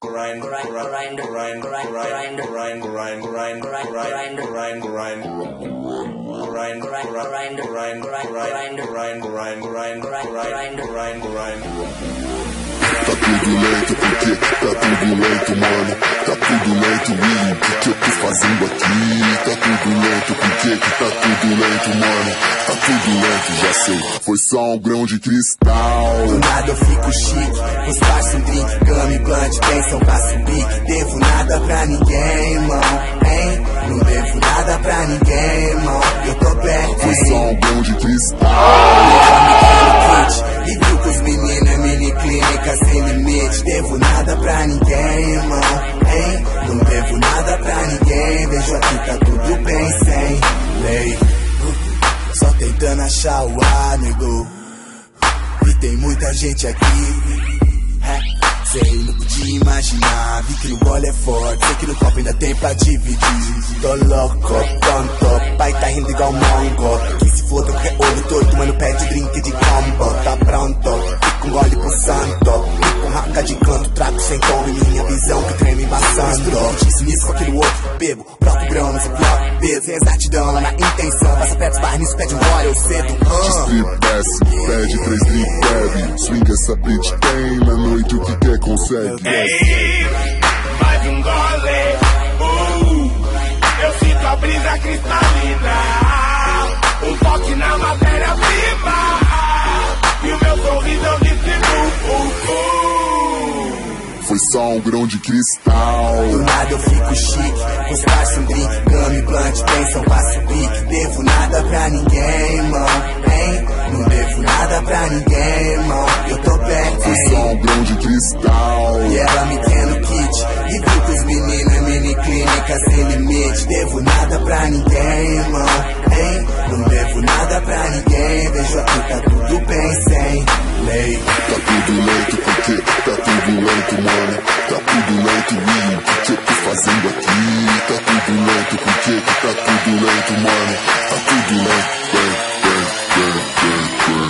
Grind, grind, grind, grind, grind, grind, grind, grind, grind, grind, grind, grind, grind. Grind, grind, grind, grind, grind, grind, grind, grind, grind, grind, grind. Tá tudo lento porque tá tudo lento, mano. Tá tudo lento, William, o que eu tô fazendo aqui? Tá tudo lento porque tá tudo lento, mano. Tá tudo lento, já sei, foi só um grão de cristal. Do nada eu fico chique, os parça um drink, gama e blunt, pensam pra subir. Devo nada pra ninguém, irmão, hein? Não devo nada pra ninguém, irmão, eu tô bem, foi só um grão de cristal. E viu que os meninos é mini clínica sem limite. Devo nada pra ninguém, irmão, hein? Não devo nada pra ninguém. Vejo aqui tá tudo bem sem lei. Só tentando achar o ar, nego. E tem muita gente aqui. Sei, não podia imaginar. Vi que o gole é forte, sei que no copo ainda tem pra dividir. Tô louco, tonto, pai tá rindo igual mongo. Que se foda qualquer olho torto, mano, pede drink de combo. Tá pronto, fica um gole pro santo. Fica um raca de canto, trago sem tom e minha visão que treme embaçando. Disse nisso com aquele outro, bebo, próprio grão, mas eu bloco, peso, exatidão lá na intenção. Passa perto dos barnis, pede um gole, eu cedo. Strip desce, pede 3 drink, bebe. Swing essa bitch tem na noite o que quer consegue. Ei, mais um gole, eu sinto a brisa cristalina, um toque na matéria-prima, e o meu sorriso eu distribuo. Foi só um grão de cristal. Do nada eu fico chique, os parça um drink, gama e blunt, pensam pra subir. Que devo nada pra ninguém, irmão, hein? Não devo nada pra ninguém, irmão, eu tô bem, foi só um grão de cristal. E ela me quer no kit, e viu que os meninos é mini clínica sem limite. Devo nada pra ninguém, irmão, hein? Não devo nada pra ninguém. Vejo aqui tá tudo bem sem lei. Tá tudo lento porque tá tudo lento, mano. Tá tudo lento, William, o que eu tô fazendo aqui? Tá tudo lento porque tá tudo lento, mano. Tá tudo lento, bem, bem, bem, bem, bem.